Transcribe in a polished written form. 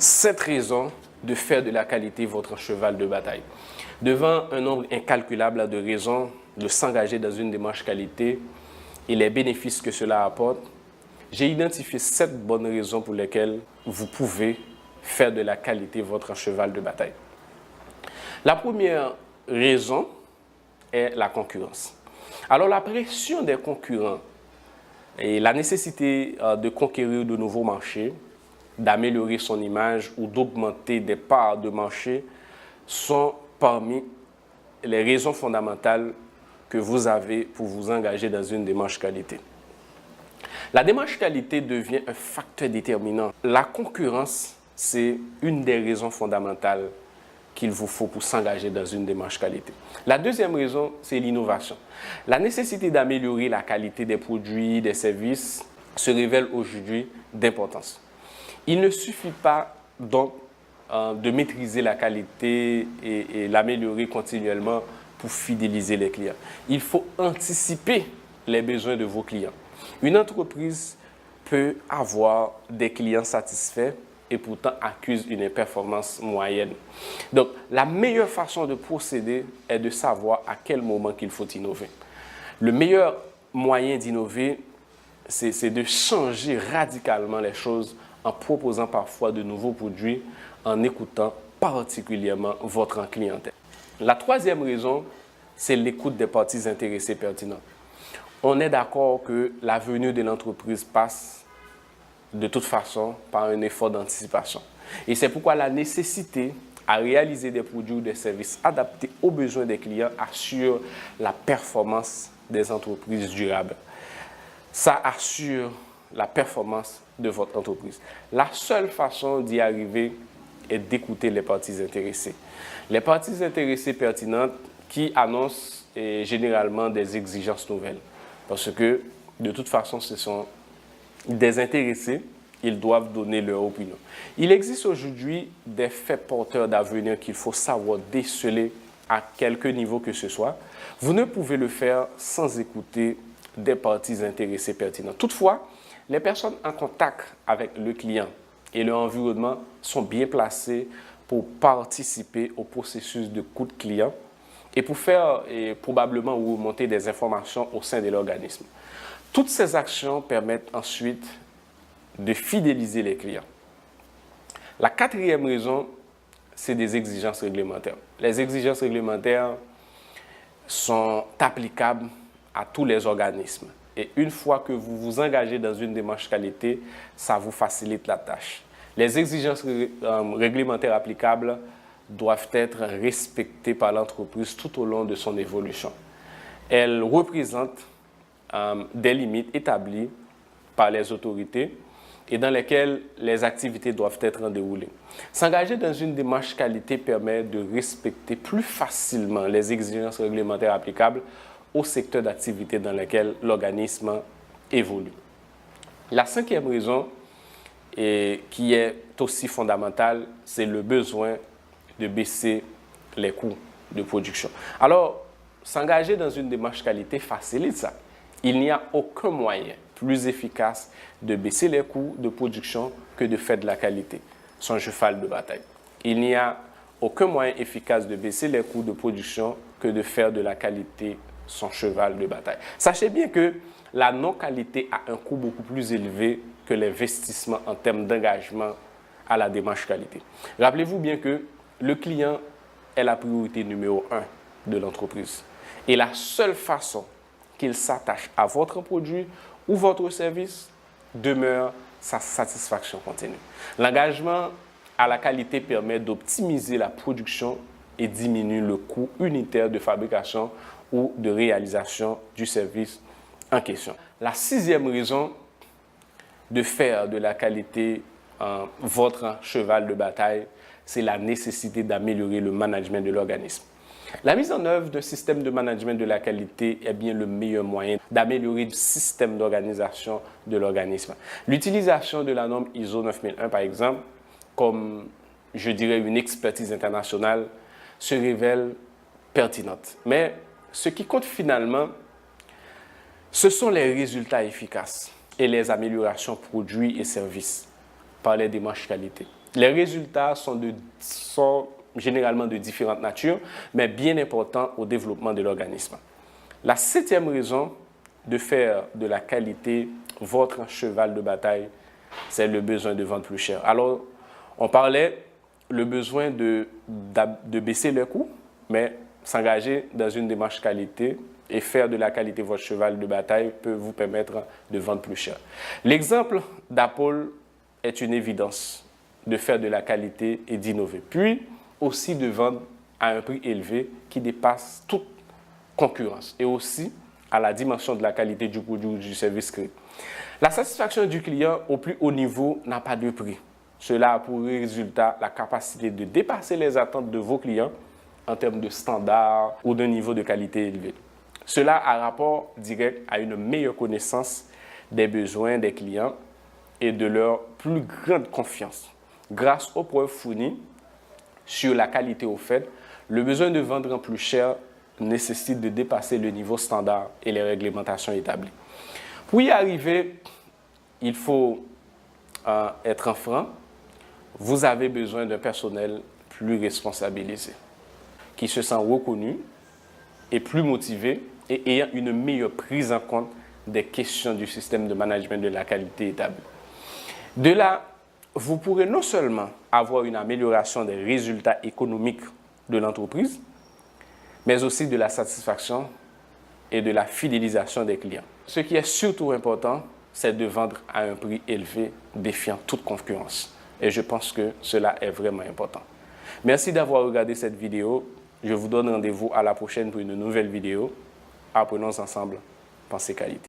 7 raisons de faire de la qualité votre cheval de bataille. Devant un nombre incalculable de raisons de s'engager dans une démarche qualité et les bénéfices que cela apporte, j'ai identifié 7 bonnes raisons pour lesquelles vous pouvez faire de la qualité votre cheval de bataille. La première raison est la concurrence. Alors la pression des concurrents et la nécessité de conquérir de nouveaux marchés, d'améliorer son image ou d'augmenter des parts de marché sont parmi les raisons fondamentales que vous avez pour vous engager dans une démarche qualité. La démarche qualité devient un facteur déterminant. La concurrence, c'est une des raisons fondamentales qu'il vous faut pour s'engager dans une démarche qualité. La deuxième raison, c'est l'innovation. La nécessité d'améliorer la qualité des produits, des services se révèle aujourd'hui d'importance. Il ne suffit pas donc de maîtriser la qualité et l'améliorer continuellement pour fidéliser les clients. Il faut anticiper les besoins de vos clients. Une entreprise peut avoir des clients satisfaits et pourtant accuse une performance moyenne. Donc, la meilleure façon de procéder est de savoir à quel moment qu'il faut innover. Le meilleur moyen d'innover, c'est de changer radicalement les choses en proposant parfois de nouveaux produits, en écoutant particulièrement votre clientèle. La troisième raison, c'est l'écoute des parties intéressées pertinentes. On est d'accord que la venue de l'entreprise passe de toute façon par un effort d'anticipation. Et c'est pourquoi la nécessité à réaliser des produits ou des services adaptés aux besoins des clients assure la performance des entreprises durables. Ça assure la performance de votre entreprise. La seule façon d'y arriver est d'écouter les parties intéressées. Les parties intéressées pertinentes qui annoncent généralement des exigences nouvelles. Parce que, de toute façon, ce sont des intéressés, ils doivent donner leur opinion. Il existe aujourd'hui des faits porteurs d'avenir qu'il faut savoir déceler à quelque niveau que ce soit. Vous ne pouvez le faire sans écouter des parties intéressées pertinentes. Toutefois, les personnes en contact avec le client et leur environnement sont bien placées pour participer au processus de coût client et pour faire probablement remonter des informations au sein de l'organisme. Toutes ces actions permettent ensuite de fidéliser les clients. La quatrième raison, c'est des exigences réglementaires. Les exigences réglementaires sont applicables à tous les organismes. Et une fois que vous vous engagez dans une démarche qualité, ça vous facilite la tâche. Les exigences réglementaires applicables doivent être respectées par l'entreprise tout au long de son évolution. Elles représentent des limites établies par les autorités et dans lesquelles les activités doivent être déroulées. S'engager dans une démarche qualité permet de respecter plus facilement les exigences réglementaires applicables au secteur d'activité dans lequel l'organisme évolue. La cinquième raison, qui est aussi fondamentale, c'est le besoin de baisser les coûts de production. Alors, s'engager dans une démarche qualité facilite ça. Il n'y a aucun moyen plus efficace de baisser les coûts de production que de faire de la qualité, son cheval de bataille. Il n'y a aucun moyen efficace de baisser les coûts de production que de faire de la qualité son cheval de bataille. Sachez bien que la non-qualité a un coût beaucoup plus élevé que l'investissement en termes d'engagement à la démarche qualité. Rappelez-vous bien que le client est la priorité numéro 1 de l'entreprise. Et la seule façon qu'il s'attache à votre produit ou votre service demeure sa satisfaction continue. L'engagement à la qualité permet d'optimiser la production et diminue le coût unitaire de fabrication ou de réalisation du service en question. La sixième raison de faire de la qualité votre cheval de bataille, c'est la nécessité d'améliorer le management de l'organisme. La mise en œuvre d'un système de management de la qualité est bien le meilleur moyen d'améliorer le système d'organisation de l'organisme. L'utilisation de la norme ISO 9001, par exemple, comme je dirais une expertise internationale, se révèle pertinente. Mais ce qui compte finalement, ce sont les résultats efficaces et les améliorations produits et services par les démarches qualité. Les résultats sont généralement de différentes natures, mais bien importants au développement de l'organisme. La 7e raison de faire de la qualité votre cheval de bataille, c'est le besoin de vendre plus cher. Alors, on parlait le besoin de baisser les coûts, mais s'engager dans une démarche qualité et faire de la qualité votre cheval de bataille peut vous permettre de vendre plus cher. L'exemple d'Apple est une évidence de faire de la qualité et d'innover, puis aussi de vendre à un prix élevé qui dépasse toute concurrence et aussi à la dimension de la qualité du produit ou du service créé. La satisfaction du client au plus haut niveau n'a pas de prix. Cela a pour résultat la capacité de dépasser les attentes de vos clients en termes de standards ou d'un niveau de qualité élevé. Cela a rapport direct à une meilleure connaissance des besoins des clients et de leur plus grande confiance. Grâce aux preuves fournies sur la qualité offerte, le besoin de vendre en plus cher nécessite de dépasser le niveau standard et les réglementations établies. Pour y arriver, il faut être en franc. Vous avez besoin d'un personnel plus responsabilisé, qui se sent reconnu et plus motivé et ayant une meilleure prise en compte des questions du système de management de la qualité établi. De là, vous pourrez non seulement avoir une amélioration des résultats économiques de l'entreprise, mais aussi de la satisfaction et de la fidélisation des clients. Ce qui est surtout important, c'est de vendre à un prix élevé, défiant toute concurrence. Et je pense que cela est vraiment important. Merci d'avoir regardé cette vidéo. Je vous donne rendez-vous à la prochaine pour une nouvelle vidéo. Apprenons ensemble, pensez qualité.